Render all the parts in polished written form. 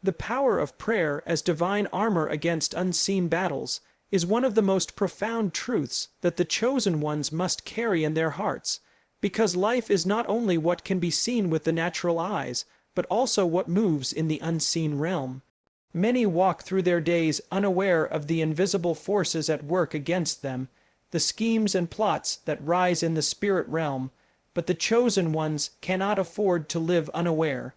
The power of prayer as divine armor against unseen battles is one of the most profound truths that the chosen ones must carry in their hearts, because life is not only what can be seen with the natural eyes, but also what moves in the unseen realm. Many walk through their days unaware of the invisible forces at work against them, the schemes and plots that rise in the spirit realm, but the chosen ones cannot afford to live unaware.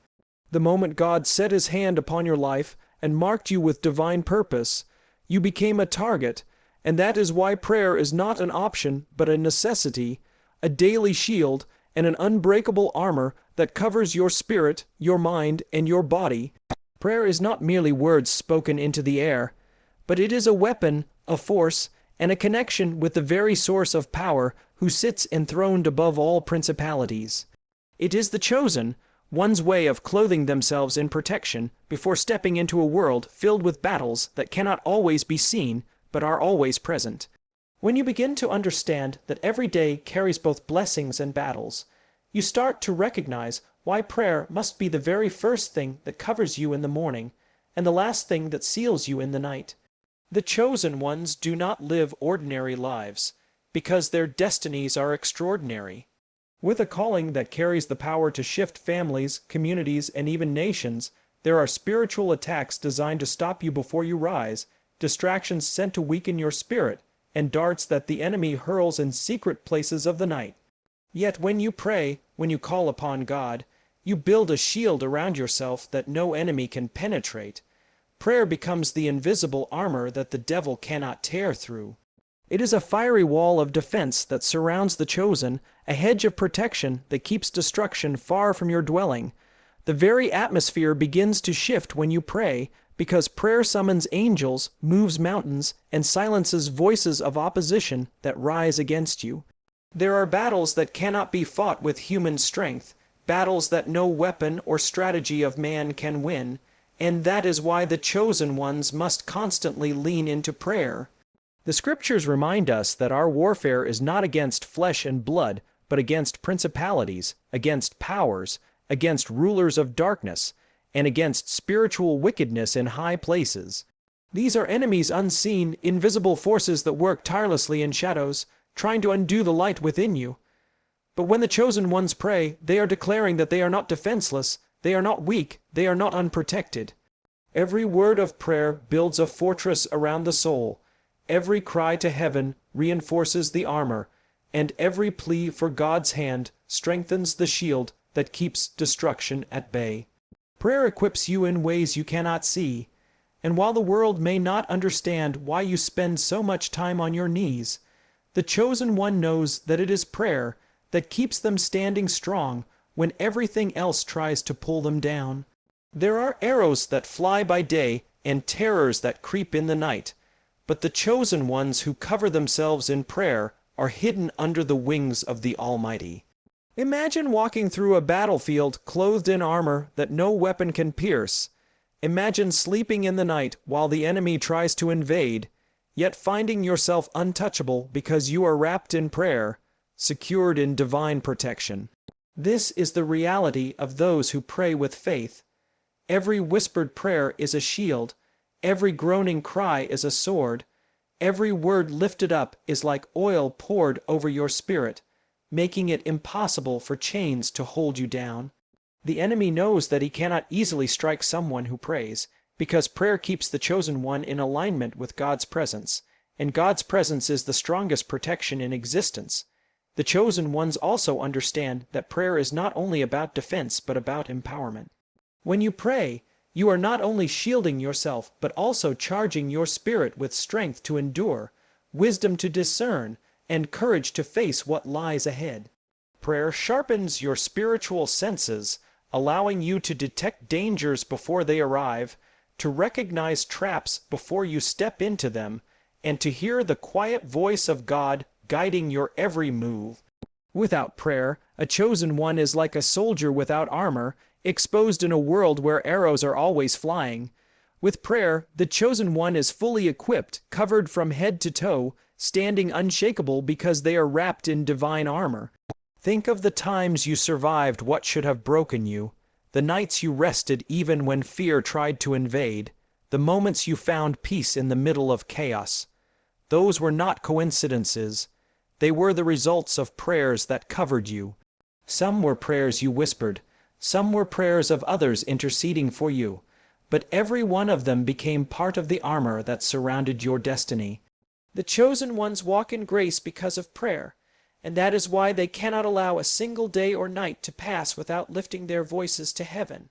The moment God set his hand upon your life and marked you with divine purpose, you became a target, and that is why prayer is not an option but a necessity, a daily shield, and an unbreakable armor that covers your spirit, your mind, and your body. Prayer is not merely words spoken into the air, but it is a weapon, a force, and a connection with the very source of power who sits enthroned above all principalities. It is the chosen one's way of clothing themselves in protection before stepping into a world filled with battles that cannot always be seen but are always present. When you begin to understand that every day carries both blessings and battles, you start to recognize why prayer must be the very first thing that covers you in the morning and the last thing that seals you in the night. The chosen ones do not live ordinary lives because their destinies are extraordinary. With a calling that carries the power to shift families, communities, and even nations, there are spiritual attacks designed to stop you before you rise, distractions sent to weaken your spirit, and darts that the enemy hurls in secret places of the night. Yet when you pray, when you call upon God, you build a shield around yourself that no enemy can penetrate. Prayer becomes the invisible armor that the devil cannot tear through. It is a fiery wall of defense that surrounds the chosen, a hedge of protection that keeps destruction far from your dwelling. The very atmosphere begins to shift when you pray, because prayer summons angels, moves mountains, and silences voices of opposition that rise against you. There are battles that cannot be fought with human strength, battles that no weapon or strategy of man can win, and that is why the chosen ones must constantly lean into prayer. The scriptures remind us that our warfare is not against flesh and blood, but against principalities, against powers, against rulers of darkness, and against spiritual wickedness in high places. These are enemies unseen, invisible forces that work tirelessly in shadows, trying to undo the light within you. But when the chosen ones pray, they are declaring that they are not defenseless, they are not weak, they are not unprotected. Every word of prayer builds a fortress around the soul. Every cry to heaven reinforces the armor, and every plea for God's hand strengthens the shield that keeps destruction at bay. Prayer equips you in ways you cannot see, and while the world may not understand why you spend so much time on your knees, the chosen one knows that it is prayer that keeps them standing strong when everything else tries to pull them down. There are arrows that fly by day and terrors that creep in the night, but the chosen ones who cover themselves in prayer are hidden under the wings of the Almighty. Imagine walking through a battlefield clothed in armor that no weapon can pierce. Imagine sleeping in the night while the enemy tries to invade, yet finding yourself untouchable because you are wrapped in prayer, secured in divine protection. This is the reality of those who pray with faith. Every whispered prayer is a shield. Every groaning cry is a sword. Every word lifted up is like oil poured over your spirit, making it impossible for chains to hold you down. The enemy knows that he cannot easily strike someone who prays, because prayer keeps the chosen one in alignment with God's presence, and God's presence is the strongest protection in existence. The chosen ones also understand that prayer is not only about defense but about empowerment. When you pray, you are not only shielding yourself, but also charging your spirit with strength to endure, wisdom to discern, and courage to face what lies ahead. Prayer sharpens your spiritual senses, allowing you to detect dangers before they arrive, to recognize traps before you step into them, and to hear the quiet voice of God guiding your every move. Without prayer, a chosen one is like a soldier without armor, exposed in a world where arrows are always flying. With prayer, the chosen one is fully equipped, covered from head to toe, standing unshakable because they are wrapped in divine armor. Think of the times you survived what should have broken you, the nights you rested even when fear tried to invade, the moments you found peace in the middle of chaos. Those were not coincidences. They were the results of prayers that covered you. Some were prayers you whispered, some were prayers of others interceding for you, but every one of them became part of the armor that surrounded your destiny. The chosen ones walk in grace because of prayer, and that is why they cannot allow a single day or night to pass without lifting their voices to heaven.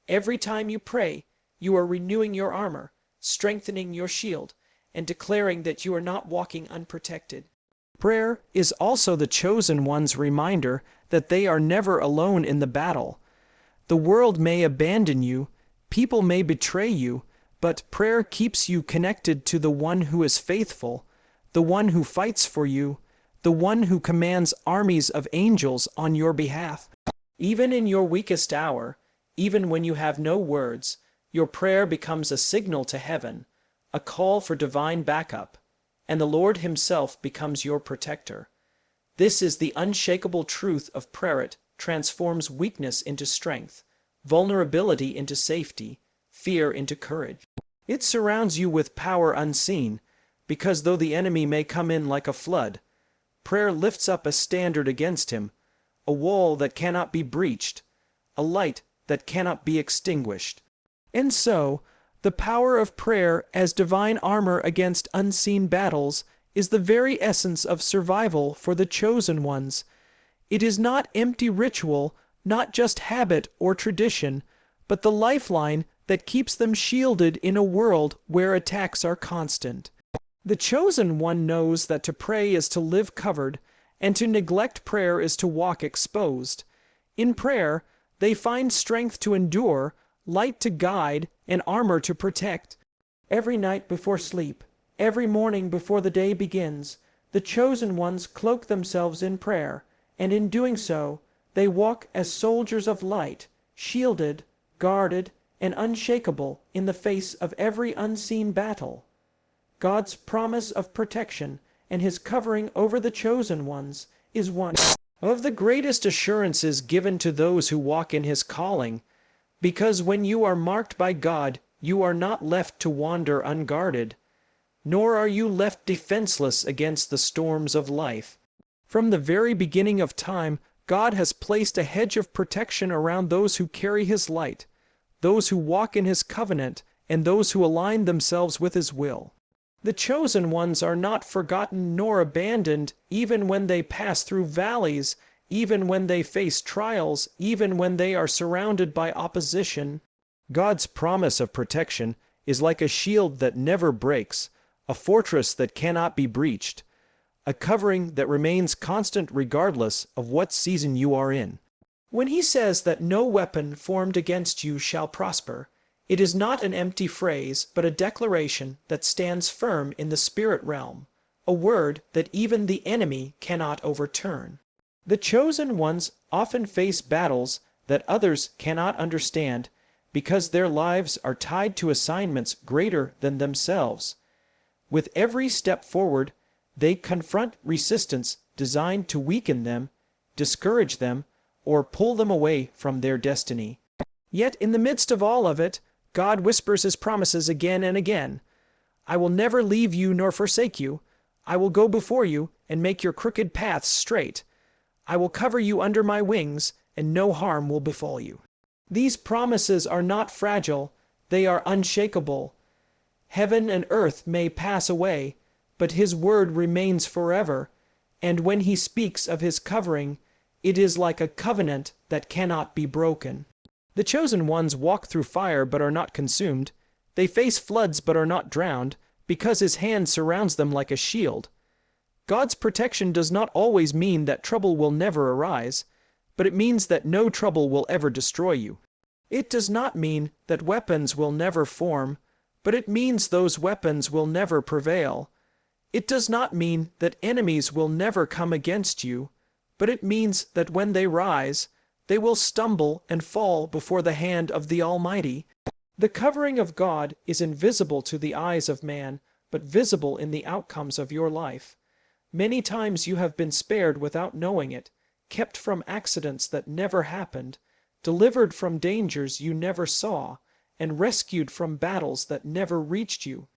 Every time you pray, you are renewing your armor, strengthening your shield, and declaring that you are not walking unprotected. Prayer is also the chosen one's reminder that they are never alone in the battle. The world may abandon you, people may betray you, but prayer keeps you connected to the one who is faithful, the one who fights for you, the one who commands armies of angels on your behalf. Even in your weakest hour, even when you have no words, your prayer becomes a signal to heaven, a call for divine backup, and the Lord Himself becomes your protector. This is the unshakable truth of prayer. It transforms weakness into strength, vulnerability into safety, fear into courage. It surrounds you with power unseen, because though the enemy may come in like a flood, prayer lifts up a standard against him, a wall that cannot be breached, a light that cannot be extinguished. And so, the power of prayer as divine armor against unseen battles is the very essence of survival for the chosen ones. It is not empty ritual, not just habit or tradition, but the lifeline that keeps them shielded in a world where attacks are constant. The chosen one knows that to pray is to live covered, and to neglect prayer is to walk exposed. In prayer, they find strength to endure, light to guide, and armor to protect. Every night before sleep, every morning before the day begins, the chosen ones cloak themselves in prayer, and in doing so, they walk as soldiers of light, shielded, guarded, and unshakable in the face of every unseen battle. God's promise of protection and His covering over the chosen ones is one of the greatest assurances given to those who walk in His calling, because when you are marked by God, you are not left to wander unguarded, nor are you left defenseless against the storms of life. From the very beginning of time, God has placed a hedge of protection around those who carry His light, those who walk in His covenant, and those who align themselves with His will. The chosen ones are not forgotten nor abandoned even when they pass through valleys, even when they face trials, even when they are surrounded by opposition. God's promise of protection is like a shield that never breaks, a fortress that cannot be breached, a covering that remains constant regardless of what season you are in. When He says that no weapon formed against you shall prosper, it is not an empty phrase, but a declaration that stands firm in the spirit realm, a word that even the enemy cannot overturn. The chosen ones often face battles that others cannot understand because their lives are tied to assignments greater than themselves. With every step forward, they confront resistance designed to weaken them, discourage them, or pull them away from their destiny. Yet in the midst of all of it, God whispers His promises again and again. I will never leave you nor forsake you. I will go before you and make your crooked paths straight. I will cover you under my wings, and no harm will befall you. These promises are not fragile, they are unshakable. Heaven and earth may pass away, but His word remains forever, and when He speaks of His covering, it is like a covenant that cannot be broken. The chosen ones walk through fire but are not consumed. They face floods but are not drowned, because His hand surrounds them like a shield. God's protection does not always mean that trouble will never arise, but it means that no trouble will ever destroy you. It does not mean that weapons will never form, but it means those weapons will never prevail. It does not mean that enemies will never come against you, but it means that when they rise, they will stumble and fall before the hand of the Almighty. The covering of God is invisible to the eyes of man, but visible in the outcomes of your life. Many times you have been spared without knowing it, kept from accidents that never happened, delivered from dangers you never saw, and rescued from battles that never reached you.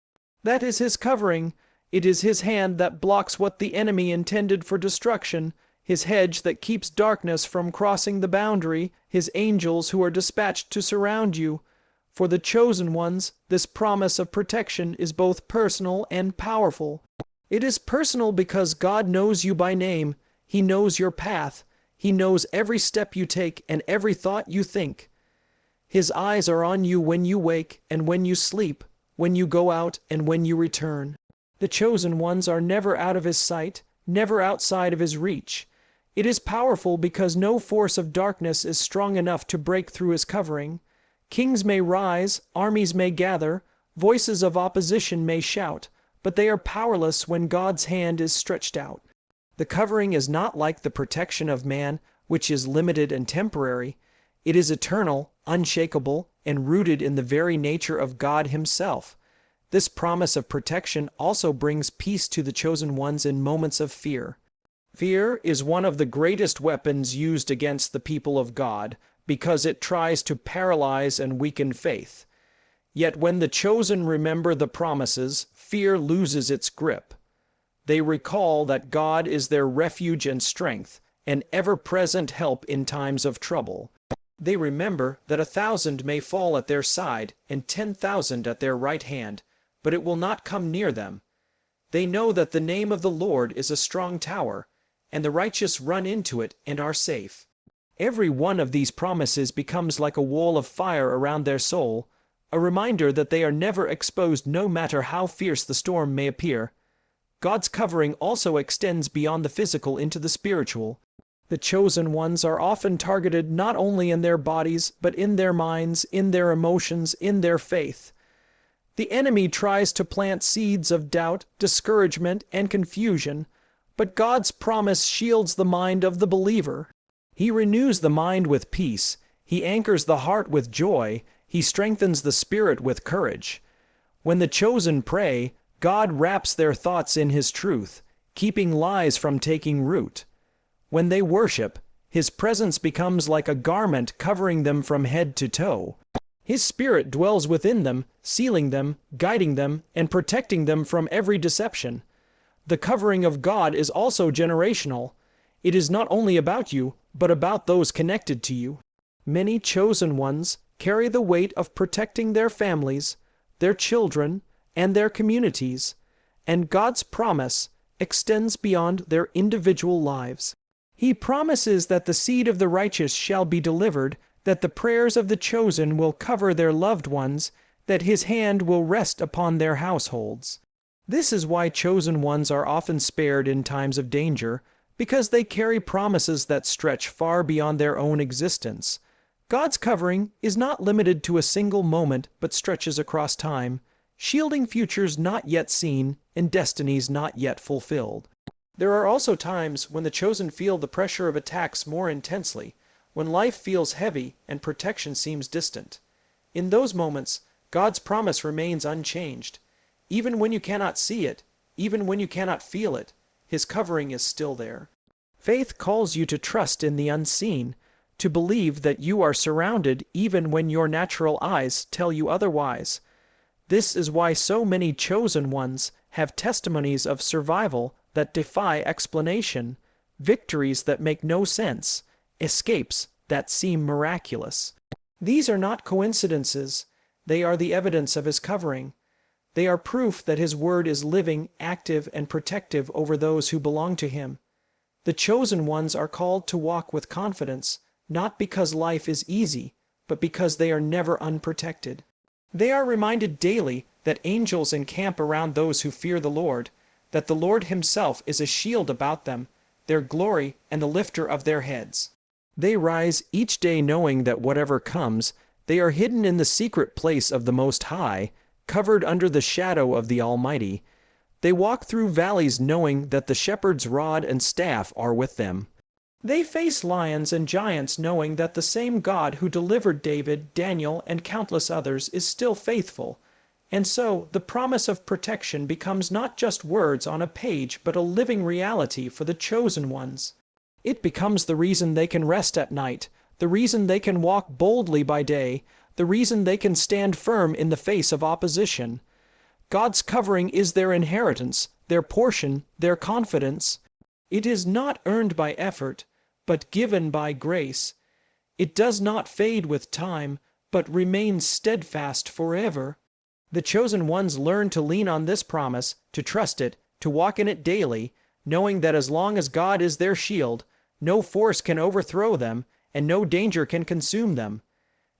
That is his covering. It is his hand that blocks what the enemy intended for destruction, his hedge that keeps darkness from crossing the boundary, his angels who are dispatched to surround you. For the chosen ones, this promise of protection is both personal and powerful. It is personal because God knows you by name. He knows your path. He knows every step you take and every thought you think. His eyes are on you when you wake and when you sleep, when you go out and when you return. The chosen ones are never out of his sight, never outside of his reach. It is powerful because no force of darkness is strong enough to break through his covering. Kings may rise, armies may gather, voices of opposition may shout, but they are powerless when God's hand is stretched out. The covering is not like the protection of man, which is limited and temporary. It is eternal, unshakable, and rooted in the very nature of God himself. This promise of protection also brings peace to the chosen ones in moments of fear. Fear is one of the greatest weapons used against the people of God, because it tries to paralyze and weaken faith. Yet when the chosen remember the promises, fear loses its grip. They recall that God is their refuge and strength, an ever-present help in times of trouble. They remember that 1,000 may fall at their side and 10,000 at their right hand, but it will not come near them. They know that the name of the Lord is a strong tower, and the righteous run into it and are safe. Every one of these promises becomes like a wall of fire around their soul, a reminder that they are never exposed no matter how fierce the storm may appear. God's covering also extends beyond the physical into the spiritual. The chosen ones are often targeted not only in their bodies, but in their minds, in their emotions, in their faith. The enemy tries to plant seeds of doubt, discouragement, and confusion, but God's promise shields the mind of the believer. He renews the mind with peace. He anchors the heart with joy. He strengthens the spirit with courage. When the chosen pray, God wraps their thoughts in his truth, keeping lies from taking root. When they worship, his presence becomes like a garment covering them from head to toe. His spirit dwells within them, sealing them, guiding them, and protecting them from every deception. The covering of God is also generational. It is not only about you, but about those connected to you. Many chosen ones carry the weight of protecting their families, their children, and their communities, and God's promise extends beyond their individual lives. He promises that the seed of the righteous shall be delivered, that the prayers of the chosen will cover their loved ones, that his hand will rest upon their households. This is why chosen ones are often spared in times of danger, because they carry promises that stretch far beyond their own existence. God's covering is not limited to a single moment, but stretches across time, shielding futures not yet seen and destinies not yet fulfilled. There are also times when the chosen feel the pressure of attacks more intensely, when life feels heavy and protection seems distant. In those moments, God's promise remains unchanged. Even when you cannot see it, even when you cannot feel it, his covering is still there. Faith calls you to trust in the unseen, to believe that you are surrounded even when your natural eyes tell you otherwise. This is why so many chosen ones have testimonies of survival that defy explanation, victories that make no sense, escapes that seem miraculous. These are not coincidences. They are the evidence of his covering. They are proof that his word is living, active, and protective over those who belong to him. The chosen ones are called to walk with confidence, not because life is easy, but because they are never unprotected. They are reminded daily that angels encamp around those who fear the Lord, that the Lord himself is a shield about them, their glory and the lifter of their heads. They rise each day knowing that whatever comes, they are hidden in the secret place of the Most High, covered under the shadow of the Almighty. They walk through valleys knowing that the shepherd's rod and staff are with them. They face lions and giants knowing that the same God who delivered David, Daniel, and countless others is still faithful. And so, the promise of protection becomes not just words on a page, but a living reality for the chosen ones. It becomes the reason they can rest at night, the reason they can walk boldly by day, the reason they can stand firm in the face of opposition. God's covering is their inheritance, their portion, their confidence. It is not earned by effort, but given by grace. It does not fade with time, but remains steadfast forever. The chosen ones learn to lean on this promise, to trust it, to walk in it daily, knowing that as long as God is their shield, no force can overthrow them, and no danger can consume them.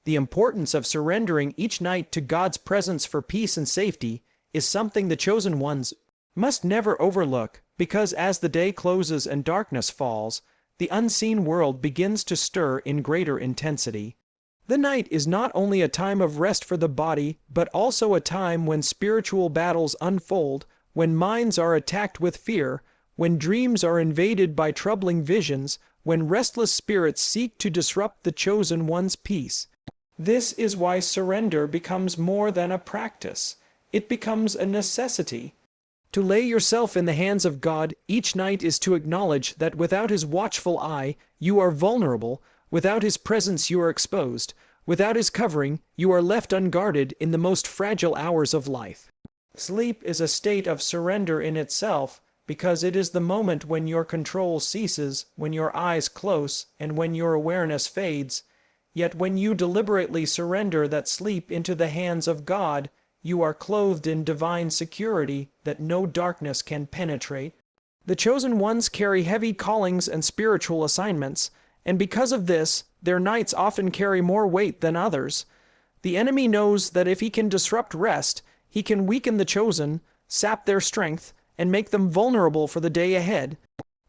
The importance of surrendering each night to God's presence for peace and safety is something the chosen ones must never overlook, because as the day closes and darkness falls, the unseen world begins to stir in greater intensity. The night is not only a time of rest for the body, but also a time when spiritual battles unfold, when minds are attacked with fear, when dreams are invaded by troubling visions, when restless spirits seek to disrupt the chosen one's peace. This is why surrender becomes more than a practice. It becomes a necessity. To lay yourself in the hands of God each night is to acknowledge that without His watchful eye, you are vulnerable, without His presence you are exposed, without His covering you are left unguarded in the most fragile hours of life. Sleep is a state of surrender in itself, because it is the moment when your control ceases, when your eyes close, and when your awareness fades. Yet when you deliberately surrender that sleep into the hands of God, you are clothed in divine security that no darkness can penetrate. The chosen ones carry heavy callings and spiritual assignments, and because of this, their nights often carry more weight than others. The enemy knows that if he can disrupt rest, he can weaken the chosen, sap their strength, and make them vulnerable for the day ahead.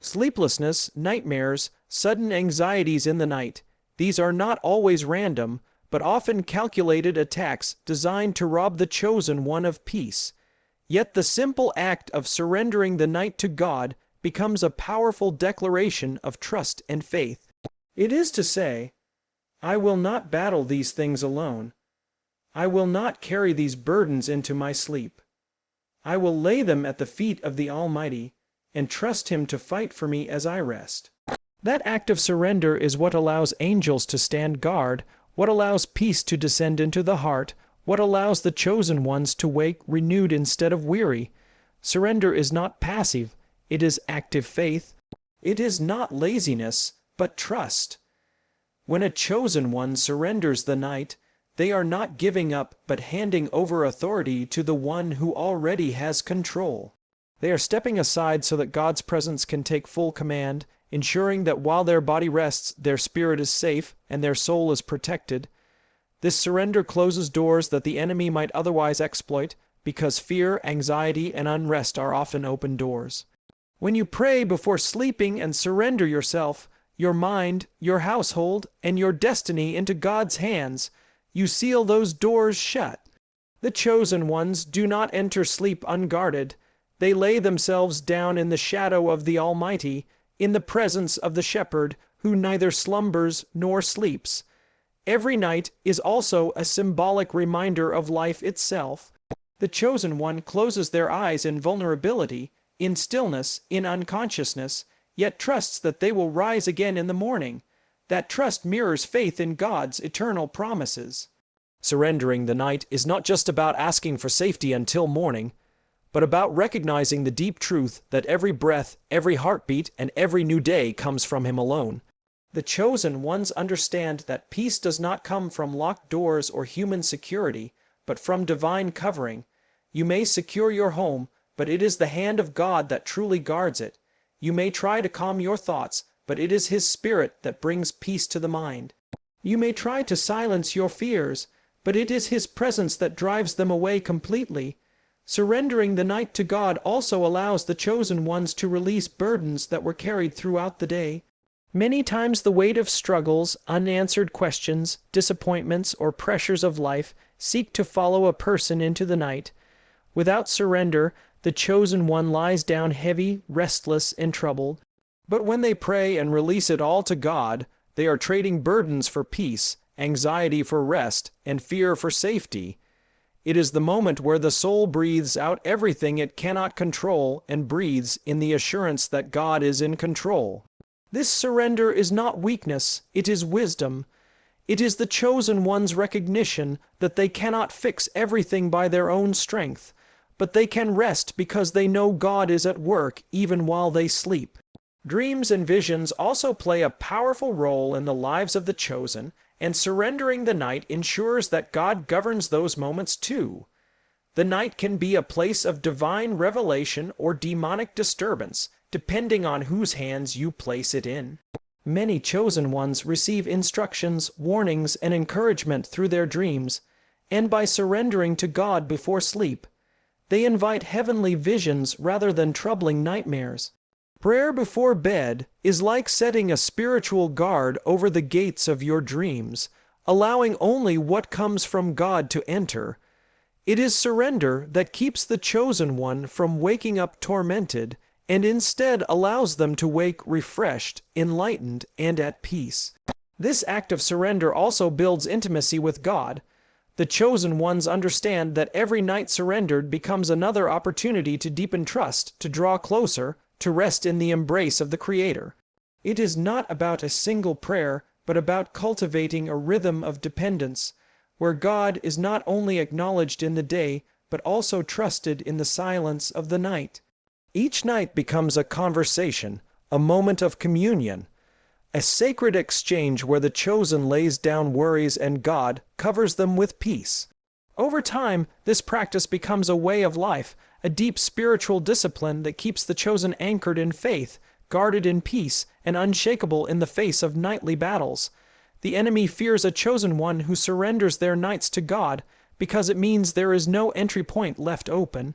Sleeplessness, nightmares, sudden anxieties in the night, these are not always random, but often calculated attacks designed to rob the chosen one of peace. Yet the simple act of surrendering the night to God becomes a powerful declaration of trust and faith. It is to say, I will not battle these things alone. I will not carry these burdens into my sleep. I will lay them at the feet of the Almighty and trust Him to fight for me as I rest. That act of surrender is what allows angels to stand guard, what allows peace to descend into the heart, what allows the chosen ones to wake renewed instead of weary. Surrender is not passive, it is active faith. It is not laziness, but trust. When a chosen one surrenders the night, they are not giving up but handing over authority to the one who already has control. They are stepping aside so that God's presence can take full command, ensuring that while their body rests, their spirit is safe and their soul is protected. This surrender closes doors that the enemy might otherwise exploit, because fear, anxiety, and unrest are often open doors. When you pray before sleeping and surrender yourself, your mind, your household, and your destiny into God's hands, you seal those doors shut. The chosen ones do not enter sleep unguarded. They lay themselves down in the shadow of the Almighty, in the presence of the Shepherd, who neither slumbers nor sleeps. Every night is also a symbolic reminder of life itself. The chosen one closes their eyes in vulnerability, in stillness, in unconsciousness, yet trusts that they will rise again in the morning. That trust mirrors faith in God's eternal promises. Surrendering the night is not just about asking for safety until morning, but about recognizing the deep truth that every breath, every heartbeat, and every new day comes from Him alone. The chosen ones understand that peace does not come from locked doors or human security, but from divine covering. You may secure your home, but it is the hand of God that truly guards it. You may try to calm your thoughts, but it is His Spirit that brings peace to the mind. You may try to silence your fears, but it is His presence that drives them away completely. Surrendering the night to God also allows the chosen ones to release burdens that were carried throughout the day. Many times the weight of struggles, unanswered questions, disappointments, or pressures of life seek to follow a person into the night. Without surrender, the chosen one lies down heavy, restless, and troubled. But when they pray and release it all to God, they are trading burdens for peace, anxiety for rest, and fear for safety. It is the moment where the soul breathes out everything it cannot control and breathes in the assurance that God is in control. This surrender is not weakness, it is wisdom. It is the chosen ones' recognition that they cannot fix everything by their own strength, but they can rest because they know God is at work even while they sleep. Dreams and visions also play a powerful role in the lives of the chosen, and surrendering the night ensures that God governs those moments too. The night can be a place of divine revelation or demonic disturbance, depending on whose hands you place it in. Many chosen ones receive instructions, warnings, and encouragement through their dreams, and by surrendering to God before sleep, they invite heavenly visions rather than troubling nightmares. Prayer before bed is like setting a spiritual guard over the gates of your dreams, allowing only what comes from God to enter. It is surrender that keeps the chosen one from waking up tormented, and instead allows them to wake refreshed, enlightened, and at peace. This act of surrender also builds intimacy with God. The chosen ones understand that every night surrendered becomes another opportunity to deepen trust, to draw closer, to rest in the embrace of the Creator. It is not about a single prayer, but about cultivating a rhythm of dependence, where God is not only acknowledged in the day, but also trusted in the silence of the night. Each night becomes a conversation, a moment of communion, a sacred exchange where the chosen lays down worries and God covers them with peace. Over time, this practice becomes a way of life, a deep spiritual discipline that keeps the chosen anchored in faith, guarded in peace, and unshakable in the face of nightly battles. The enemy fears a chosen one who surrenders their nights to God because it means there is no entry point left open.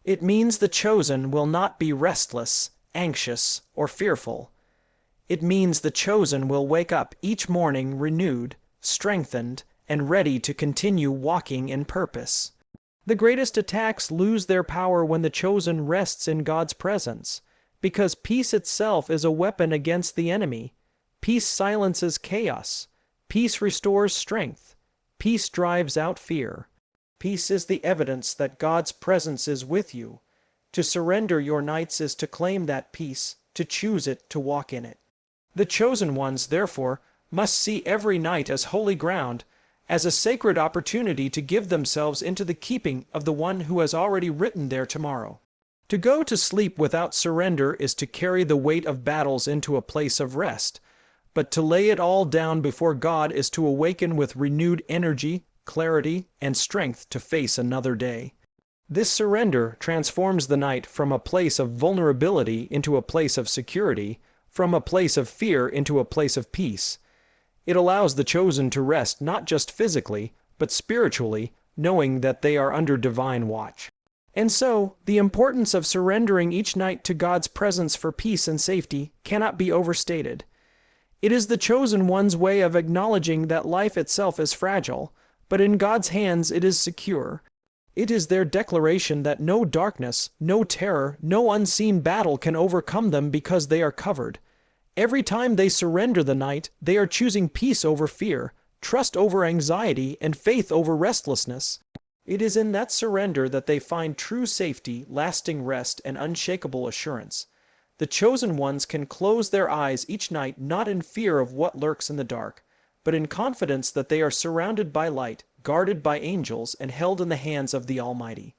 It means the chosen will not be restless, anxious, or fearful. It means the chosen will wake up each morning renewed, strengthened, and ready to continue walking in purpose. The greatest attacks lose their power when the chosen rests in God's presence, because peace itself is a weapon against the enemy. Peace silences chaos. Peace restores strength. Peace drives out fear. Peace is the evidence that God's presence is with you. To surrender your nights is to claim that peace, to choose it, to walk in it. The chosen ones, therefore, must see every night as holy ground, as a sacred opportunity to give themselves into the keeping of the one who has already written their tomorrow. To go to sleep without surrender is to carry the weight of battles into a place of rest, but to lay it all down before God is to awaken with renewed energy, clarity, and strength to face another day. This surrender transforms the night from a place of vulnerability into a place of security, from a place of fear into a place of peace. It allows the chosen to rest not just physically, but spiritually, knowing that they are under divine watch. And so, the importance of surrendering each night to God's presence for peace and safety cannot be overstated. It is the chosen one's way of acknowledging that life itself is fragile, but in God's hands it is secure. It is their declaration that no darkness, no terror, no unseen battle can overcome them because they are covered. Every time they surrender the night, they are choosing peace over fear, trust over anxiety, and faith over restlessness. It is in that surrender that they find true safety, lasting rest, and unshakable assurance. The chosen ones can close their eyes each night not in fear of what lurks in the dark, but in confidence that they are surrounded by light, guarded by angels, and held in the hands of the Almighty.